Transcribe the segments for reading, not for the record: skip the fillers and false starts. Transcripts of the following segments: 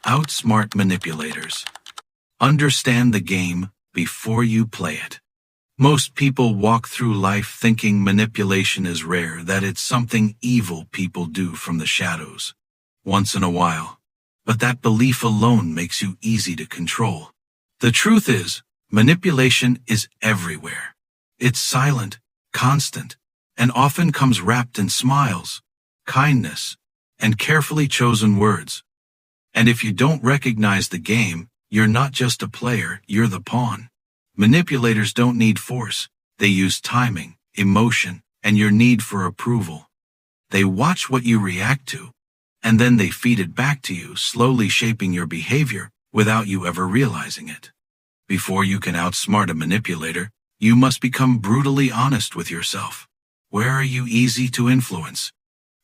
Outsmart Manipulators. Understand the game before you play it. Most people walk through life thinking manipulation is rare, that it's something evil people do from the shadows, once in a while. But that belief alone makes you easy to control. The truth is, manipulation is everywhere. It's silent, constant, and often comes wrapped in smiles, kindness, and carefully chosen words. And if you don't recognize the game, you're not just a player, you're the pawn. Manipulators don't need force. They use timing, emotion, and your need for approval. They watch what you react to, and then they feed it back to you, slowly shaping your behavior without you ever realizing it. Before you can outsmart a manipulator, you must become brutally honest with yourself. Where are you easy to influence?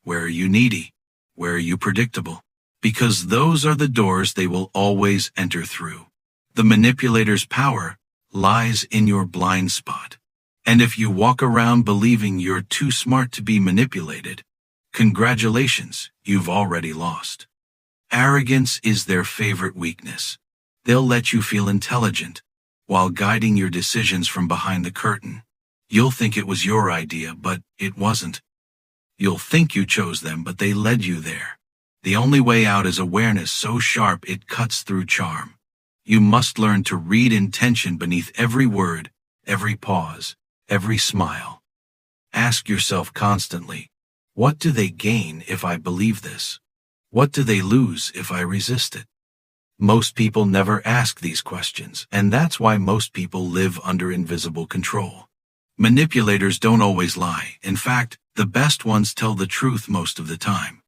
Where are you needy? Where are you predictable? Because those are the doors they will always enter through. The manipulator's power lies in your blind spot. And if you walk around believing you're too smart to be manipulated, congratulations, you've already lost. Arrogance is their favorite weakness. They'll let you feel intelligent while guiding your decisions from behind the curtain. You'll think it was your idea, but it wasn't. You'll think you chose them, but they led you there. The only way out is awareness so sharp it cuts through charm. You must learn to read intention beneath every word, every pause, every smile. Ask yourself constantly, what do they gain if I believe this? What do they lose if I resist it? Most people never ask these questions, and that's why most people live under invisible control. Manipulators don't always lie. In fact, the best ones tell the truth most of the time.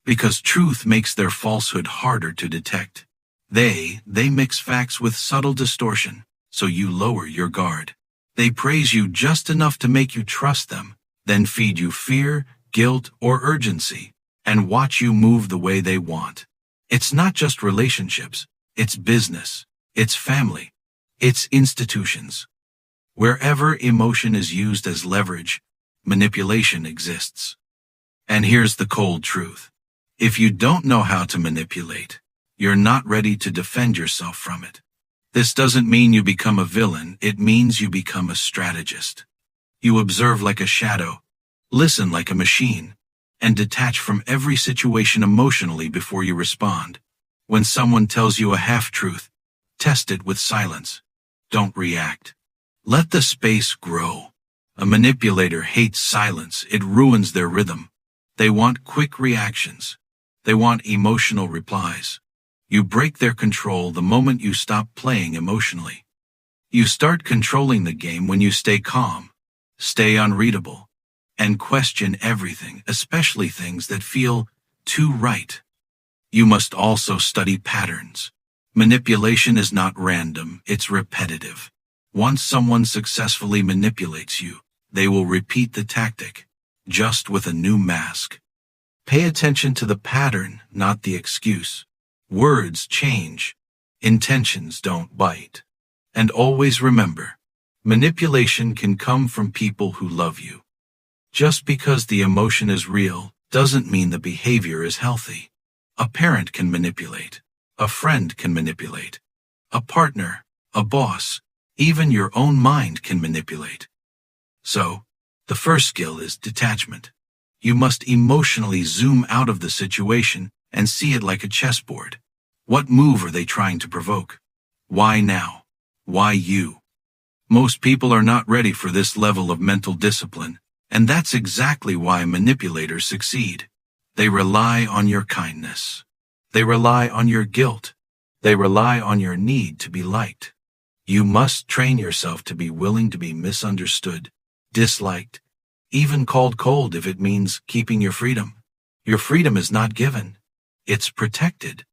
Because truth makes their falsehood harder to detect. They mix facts with subtle distortion, so you lower your guard. They praise you just enough to make you trust them, then feed you fear, guilt, or urgency, and watch you move the way they want. It's not just relationships, it's business, it's family, it's institutions. Wherever emotion is used as leverage, manipulation exists. And here's the cold truth. If you don't know how to manipulate, you're not ready to defend yourself from it. This doesn't mean you become a villain, it means you become a strategist. You observe like a shadow, listen like a machine, and detach from every situation emotionally before you respond. When someone tells you a half-truth, test it with silence. Don't react. Let the space grow. A manipulator hates silence, it ruins their rhythm. They want quick reactions. They want emotional replies. You break their control the moment you stop playing emotionally. You start controlling the game when you stay calm, stay unreadable, and question everything, especially things that feel too right. You must also study patterns. Manipulation is not random, it's repetitive. Once someone successfully manipulates you, they will repeat the tactic, just with a new mask. Pay attention to the pattern, not the excuse. Words change. Intentions don't bite. And always remember, manipulation can come from people who love you. Just because the emotion is real doesn't mean the behavior is healthy. A parent can manipulate. A friend can manipulate. A partner, a boss, even your own mind can manipulate. So, the first skill is detachment. You must emotionally zoom out of the situation and see it like a chessboard. What move are they trying to provoke? Why now? Why you? Most people are not ready for this level of mental discipline, and that's exactly why manipulators succeed. They rely on your kindness. They rely on your guilt. They rely on your need to be liked. You must train yourself to be willing to be misunderstood, disliked, even called cold if it means keeping your freedom. Your freedom is not given. It's protected.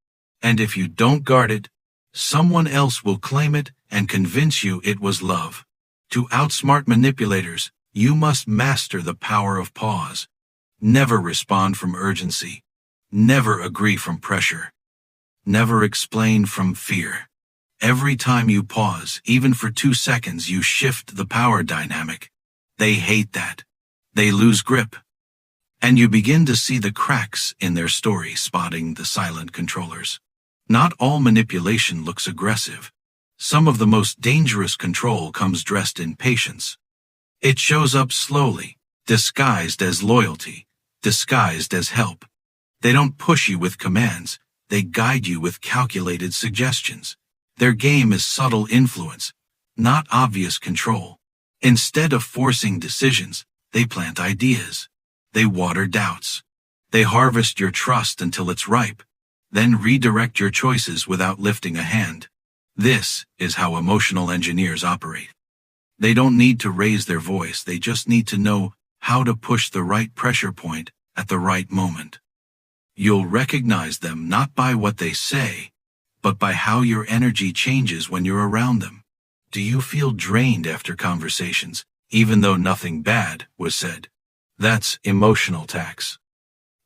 And if you don't guard it, someone else will claim it and convince you it was love. To outsmart manipulators, you must master the power of pause. Never respond from urgency. Never agree from pressure. Never explain from fear. Every time you pause, even for 2 seconds, you shift the power dynamic. They hate that. They lose grip. And you begin to see the cracks in their story, spotting the silent controllers. Not all manipulation looks aggressive. Some of the most dangerous control comes dressed in patience. It shows up slowly, disguised as loyalty, disguised as help. They don't push you with commands, they guide you with calculated suggestions. Their game is subtle influence, not obvious control. Instead of forcing decisions, they plant ideas. They water doubts. They harvest your trust until it's ripe, then redirect your choices without lifting a hand. This is how emotional engineers operate. They don't need to raise their voice, they just need to know how to push the right pressure point at the right moment. You'll recognize them not by what they say, but by how your energy changes when you're around them. Do you feel drained after conversations, even though nothing bad was said? That's emotional tax.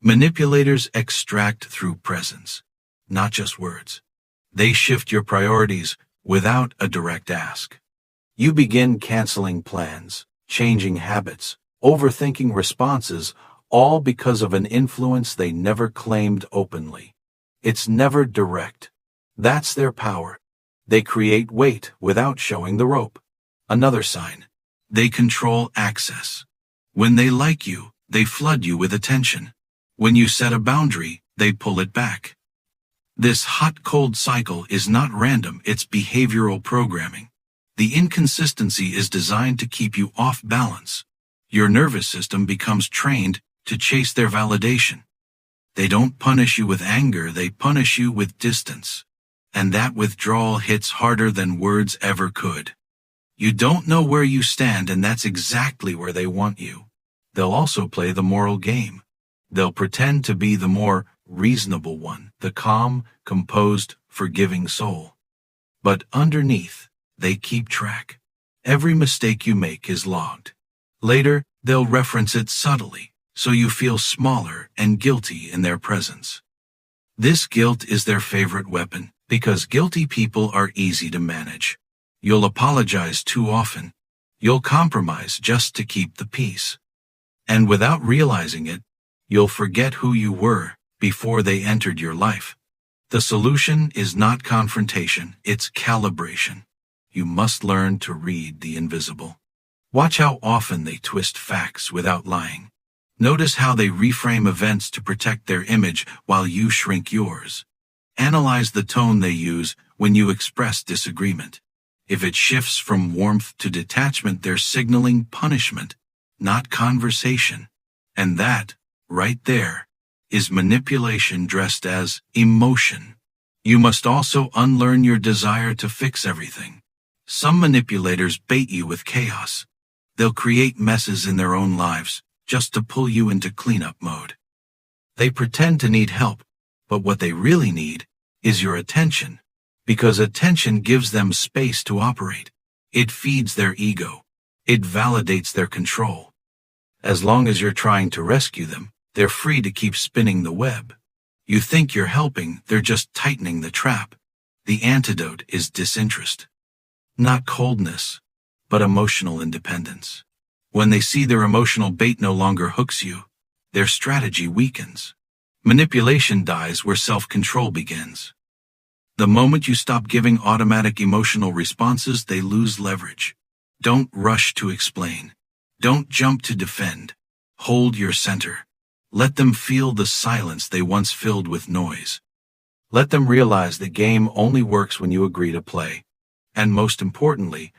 Manipulators extract through presence, not just words. They shift your priorities without a direct ask. You begin canceling plans, changing habits, overthinking responses, all because of an influence they never claimed openly. It's never direct. That's their power. They create weight without showing the rope. Another sign. They control access. When they like you, they flood you with attention. When you set a boundary, they pull it back. This hot-cold cycle is not random, it's behavioral programming. The inconsistency is designed to keep you off balance. Your nervous system becomes trained to chase their validation. They don't punish you with anger, they punish you with distance. And that withdrawal hits harder than words ever could. You don't know where you stand, and that's exactly where they want you. They'll also play the moral game. They'll pretend to be the more reasonable one, the calm, composed, forgiving soul. But underneath, they keep track. Every mistake you make is logged. Later, they'll reference it subtly, so you feel smaller and guilty in their presence. This guilt is their favorite weapon, because guilty people are easy to manage. You'll apologize too often. You'll compromise just to keep the peace. And without realizing it, you'll forget who you were before they entered your life. The solution is not confrontation, it's calibration. You must learn to read the invisible. Watch how often they twist facts without lying. Notice how they reframe events to protect their image while you shrink yours. Analyze the tone they use when you express disagreement. If it shifts from warmth to detachment, they're signaling punishment, not conversation. And that, right there, is manipulation dressed as emotion. You must also unlearn your desire to fix everything. Some manipulators bait you with chaos. They'll create messes in their own lives just to pull you into cleanup mode. They pretend to need help, but what they really need is your attention, because attention gives them space to operate. It feeds their ego. It validates their control. As long as you're trying to rescue them, they're free to keep spinning the web. You think you're helping, they're just tightening the trap. The antidote is disinterest. Not coldness, but emotional independence. When they see their emotional bait no longer hooks you, their strategy weakens. Manipulation dies where self-control begins. The moment you stop giving automatic emotional responses, they lose leverage. Don't rush to explain. Don't jump to defend. Hold your center. Let them feel the silence they once filled with noise. Let them realize the game only works when you agree to play. And most importantly,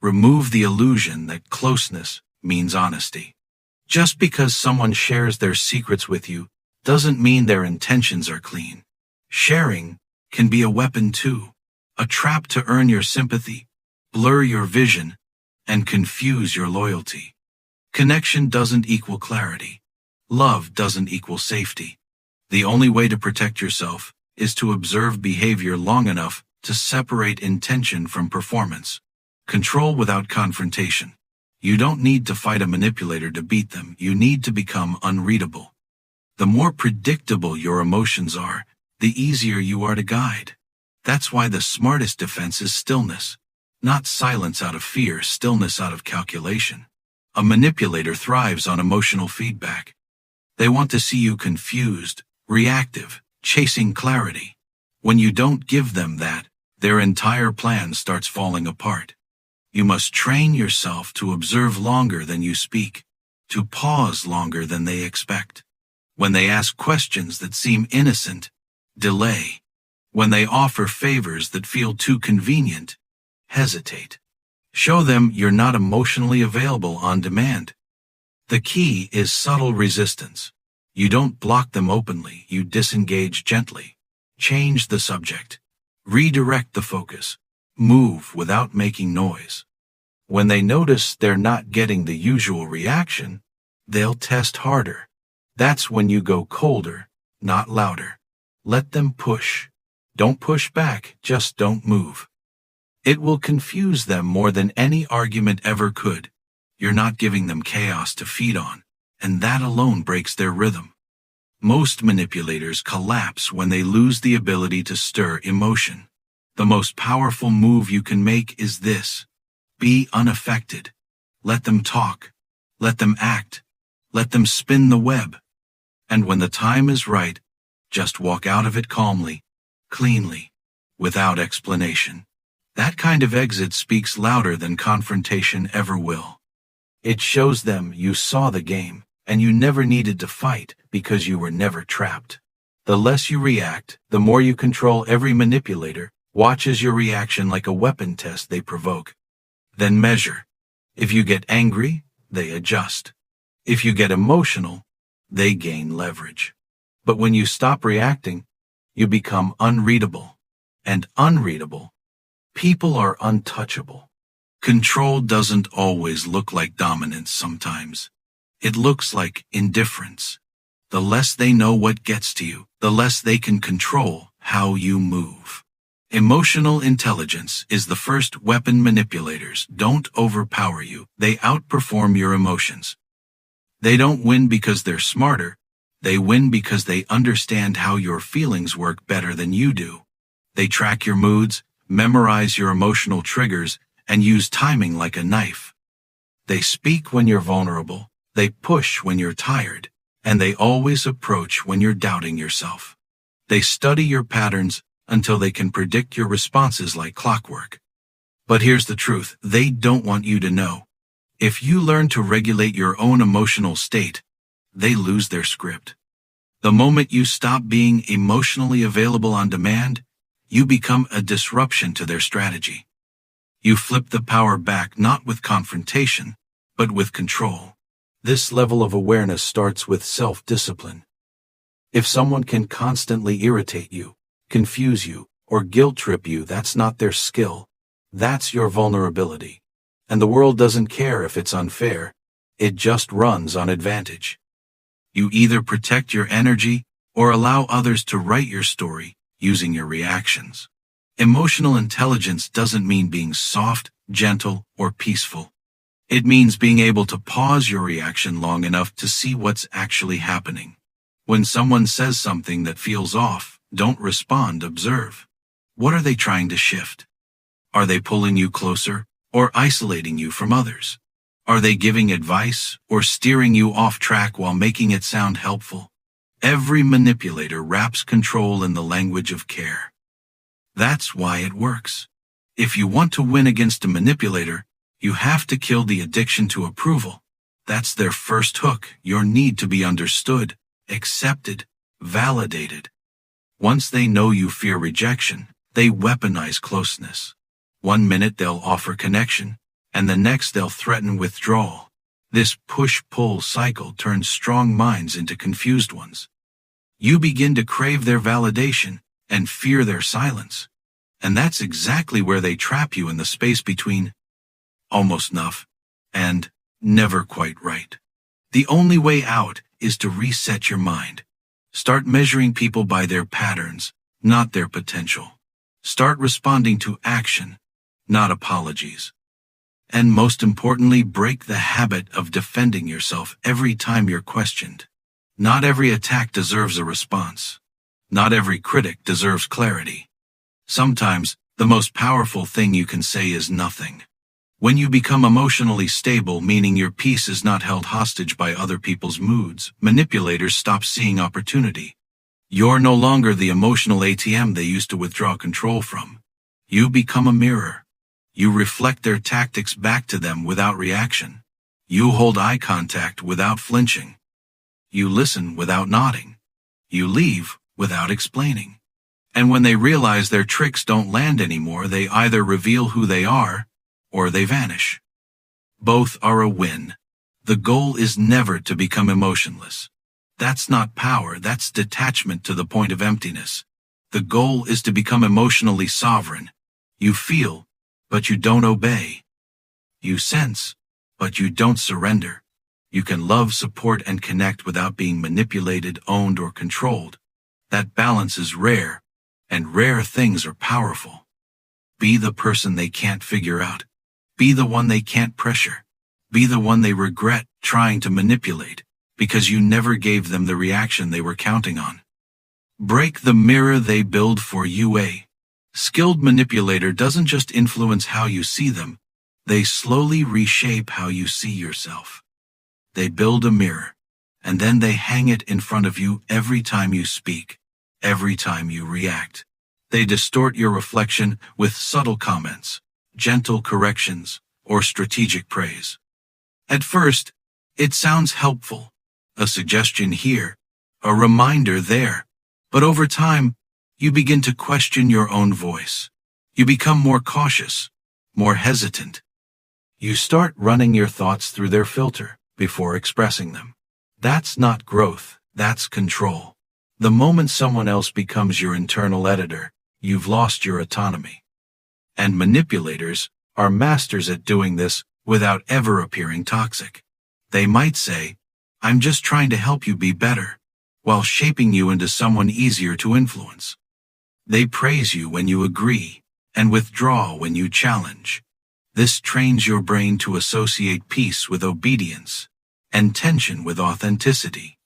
remove the illusion that closeness means honesty. Just because someone shares their secrets with you doesn't mean their intentions are clean. Sharing can be a weapon too, a trap to earn your sympathy, blur your vision, and confuse your loyalty. Connection doesn't equal clarity. Love doesn't equal safety. The only way to protect yourself is to observe behavior long enough to separate intention from performance. Control without confrontation. You don't need to fight a manipulator to beat them. You need to become unreadable. The more predictable your emotions are, the easier you are to guide. That's why the smartest defense is stillness. Not silence out of fear, stillness out of calculation. A manipulator thrives on emotional feedback. They want to see you confused, reactive, chasing clarity. When you don't give them that, their entire plan starts falling apart. You must train yourself to observe longer than you speak, to pause longer than they expect. When they ask questions that seem innocent, delay. When they offer favors that feel too convenient, hesitate. Show them you're not emotionally available on demand. The key is subtle resistance. You don't block them openly, you disengage gently. Change the subject. Redirect the focus. Move without making noise. When they notice they're not getting the usual reaction, they'll test harder. That's when you go colder, not louder. Let them push. Don't push back, just don't move. It will confuse them more than any argument ever could. You're not giving them chaos to feed on, and that alone breaks their rhythm. Most manipulators collapse when they lose the ability to stir emotion. The most powerful move you can make is this. Be unaffected. Let them talk. Let them act. Let them spin the web. And when the time is right, just walk out of it calmly, cleanly, without explanation. That kind of exit speaks louder than confrontation ever will. It shows them you saw the game, and you never needed to fight because you were never trapped. The less you react, the more you control every manipulator. Watch as your reaction like a weapon test they provoke. Then measure. If you get angry, they adjust. If you get emotional, they gain leverage. But when you stop reacting, you become unreadable. And unreadable, people are untouchable. Control doesn't always look like dominance sometimes. It looks like indifference. The less they know what gets to you, the less they can control how you move. Emotional intelligence is the first weapon. Manipulators don't overpower you, they outperform your emotions. They don't win because they're smarter, they win because they understand how your feelings work better than you do. They track your moods, memorize your emotional triggers, and use timing like a knife. They speak when you're vulnerable, they push when you're tired, and they always approach when you're doubting yourself. They study your patterns until they can predict your responses like clockwork. But here's the truth, they don't want you to know. If you learn to regulate your own emotional state, they lose their script. The moment you stop being emotionally available on demand, you become a disruption to their strategy. You flip the power back not with confrontation, but with control. This level of awareness starts with self-discipline. If someone can constantly irritate you, confuse you, or guilt-trip you, that's not their skill. That's your vulnerability. And the world doesn't care if it's unfair. It just runs on advantage. You either protect your energy or allow others to write your story using your reactions. Emotional intelligence doesn't mean being soft, gentle, or peaceful. It means being able to pause your reaction long enough to see what's actually happening. When someone says something that feels off, don't respond, observe. What are they trying to shift? Are they pulling you closer or isolating you from others? Are they giving advice or steering you off track while making it sound helpful? Every manipulator wraps control in the language of care. That's why it works. If you want to win against a manipulator, you have to kill the addiction to approval. That's their first hook, your need to be understood, accepted, validated. Once they know you fear rejection, they weaponize closeness. One minute they'll offer connection, and the next they'll threaten withdrawal. This push-pull cycle turns strong minds into confused ones. You begin to crave their validation and fear their silence. And that's exactly where they trap you, in the space between almost enough and never quite right. The only way out is to reset your mind. Start measuring people by their patterns, not their potential. Start responding to action, not apologies. And most importantly, break the habit of defending yourself every time you're questioned. Not every attack deserves a response. Not every critic deserves clarity. Sometimes, the most powerful thing you can say is nothing. When you become emotionally stable, meaning your peace is not held hostage by other people's moods, manipulators stop seeing opportunity. You're no longer the emotional ATM they used to withdraw control from. You become a mirror. You reflect their tactics back to them without reaction. You hold eye contact without flinching. You listen without nodding. You leave without explaining. And when they realize their tricks don't land anymore, they either reveal who they are, or they vanish. Both are a win. The goal is never to become emotionless. That's not power, that's detachment to the point of emptiness. The goal is to become emotionally sovereign. You feel, but you don't obey. You sense, but you don't surrender. You can love, support, and connect without being manipulated, owned, or controlled. That balance is rare, and rare things are powerful. Be the person they can't figure out. Be the one they can't pressure. Be the one they regret trying to manipulate, because you never gave them the reaction they were counting on. Break the mirror they build for you. A skilled manipulator doesn't just influence how you see them, they slowly reshape how you see yourself. They build a mirror, and then they hang it in front of you every time you speak, every time you react. They distort your reflection with subtle comments, gentle corrections, or strategic praise. At first, it sounds helpful, a suggestion here, a reminder there, but over time, you begin to question your own voice. You become more cautious, more hesitant. You start running your thoughts through their filter before expressing them. That's not growth, that's control. The moment someone else becomes your internal editor, you've lost your autonomy. And manipulators are masters at doing this without ever appearing toxic. They might say, "I'm just trying to help you be better," while shaping you into someone easier to influence. They praise you when you agree, and withdraw when you challenge. This trains your brain to associate peace with obedience, and tension with authenticity.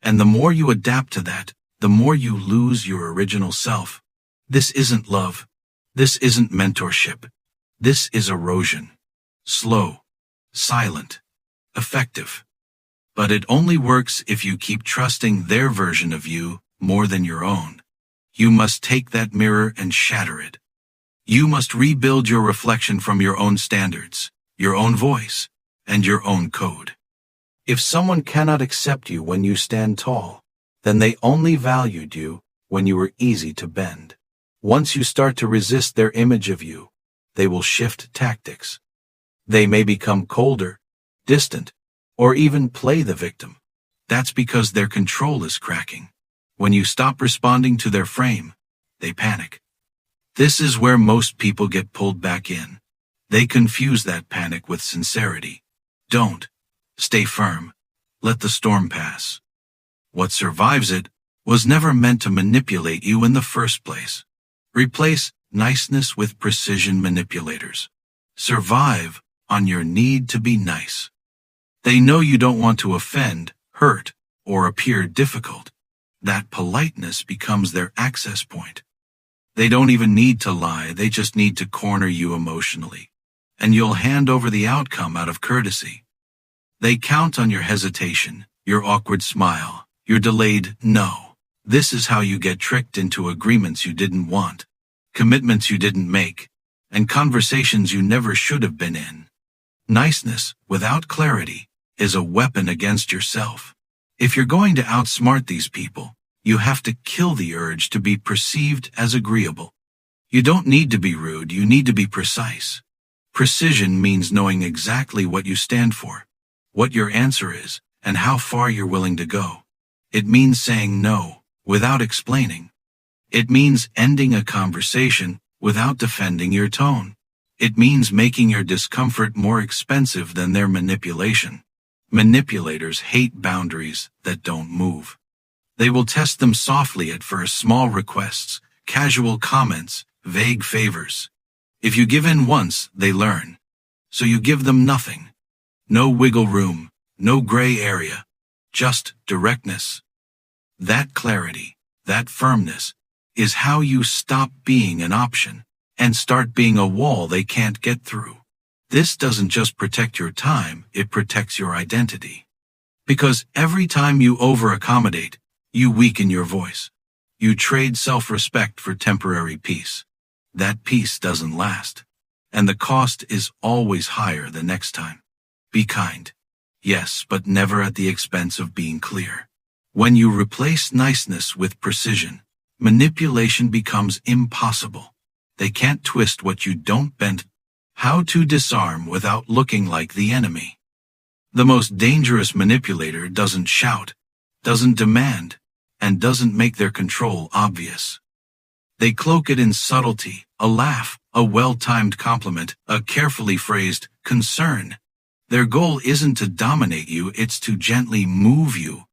And the more you adapt to that, the more you lose your original self. This isn't love. This isn't mentorship. This is erosion. Slow, silent, effective. But it only works if you keep trusting their version of you more than your own. You must take that mirror and shatter it. You must rebuild your reflection from your own standards, your own voice, and your own code. If someone cannot accept you when you stand tall, then they only valued you when you were easy to bend. Once you start to resist their image of you, they will shift tactics. They may become colder, distant, or even play the victim. That's because their control is cracking. When you stop responding to their frame, they panic. This is where most people get pulled back in. They confuse that panic with sincerity. Don't. Stay firm. Let the storm pass. What survives it was never meant to manipulate you in the first place. Replace niceness with precision manipulators. Survive on your need to be nice. They know you don't want to offend, hurt, or appear difficult. That politeness becomes their access point. They don't even need to lie, they just need to corner you emotionally. And you'll hand over the outcome out of courtesy. They count on your hesitation, your awkward smile, your delayed no. This is how you get tricked into agreements you didn't want, commitments you didn't make, and conversations you never should have been in. Niceness, without clarity, is a weapon against yourself. If you're going to outsmart these people, you have to kill the urge to be perceived as agreeable. You don't need to be rude, you need to be precise. Precision means knowing exactly what you stand for, what your answer is, and how far you're willing to go. It means saying no without explaining. It means ending a conversation without defending your tone. It means making your discomfort more expensive than their manipulation. Manipulators hate boundaries that don't move. They will test them softly at first, small requests, casual comments, vague favors. If you give in once, they learn. So you give them nothing. No wiggle room, no gray area, just directness. That clarity, that firmness, is how you stop being an option and start being a wall they can't get through. This doesn't just protect your time, it protects your identity. Because every time you over-accommodate, You weaken your voice. You trade self-respect for temporary peace. That peace doesn't last, and the cost is always higher the next time. Be kind. Yes, but never at the expense of being clear. When you replace niceness with precision, manipulation becomes impossible. They can't twist what you don't bend. How to disarm without looking like the enemy. The most dangerous manipulator doesn't shout, doesn't demand, and doesn't make their control obvious. They cloak it in subtlety, a laugh, a well-timed compliment, a carefully phrased concern. Their goal isn't to dominate you, it's to gently move you,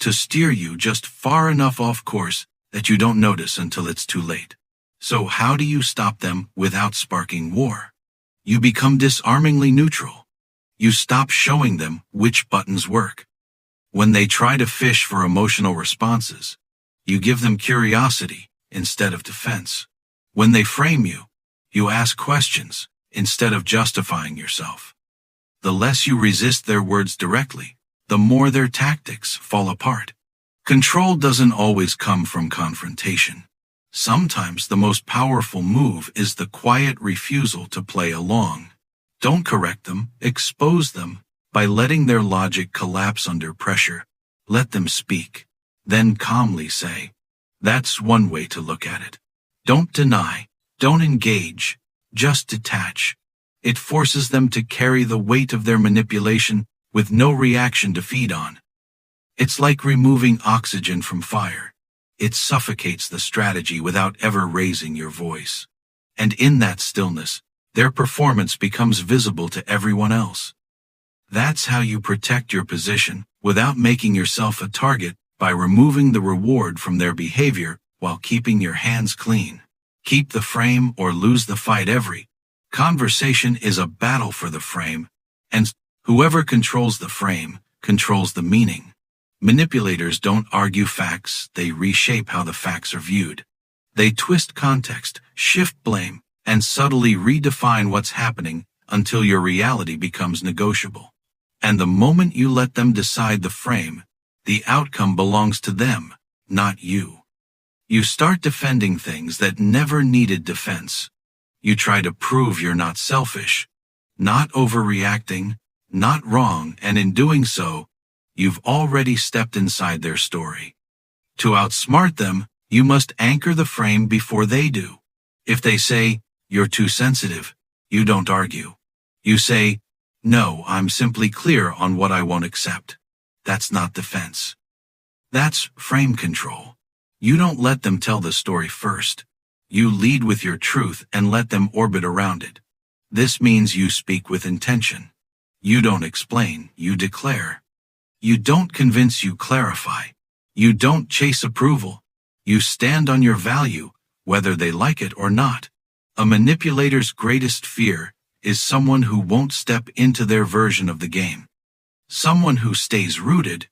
to steer you just far enough off course that you don't notice until it's too late. So how do you stop them without sparking war? You become disarmingly neutral. You stop showing them which buttons work. When they try to fish for emotional responses, you give them curiosity instead of defense. When they frame you, you ask questions instead of justifying yourself. The less you resist their words directly, the more their tactics fall apart. Control doesn't always come from confrontation. Sometimes the most powerful move is the quiet refusal to play along. Don't correct them, expose them. By letting their logic collapse under pressure, let them speak. Then calmly say, that's one way to look at it. Don't deny, don't engage, just detach. It forces them to carry the weight of their manipulation with no reaction to feed on. It's like removing oxygen from fire. It suffocates the strategy without ever raising your voice. And in that stillness, their performance becomes visible to everyone else. That's how you protect your position without making yourself a target, by removing the reward from their behavior while keeping your hands clean. Keep the frame or lose the fight. Every conversation is a battle for the frame, and whoever controls the frame controls the meaning. Manipulators don't argue facts, they reshape how the facts are viewed. They twist context, shift blame, and subtly redefine what's happening until your reality becomes negotiable. And the moment you let them decide the frame, the outcome belongs to them, not you. You start defending things that never needed defense. You try to prove you're not selfish, not overreacting, not wrong, and in doing so, you've already stepped inside their story. To outsmart them, you must anchor the frame before they do. If they say, you're too sensitive, you don't argue. You say, no, I'm simply clear on what I won't accept. That's not defense. That's frame control. You don't let them tell the story first. You lead with your truth and let them orbit around it. This means you speak with intention. You don't explain, you declare. You don't convince, you clarify. You don't chase approval. You stand on your value, whether they like it or not. A manipulator's greatest fear is someone who won't step into their version of the game. Someone who stays rooted,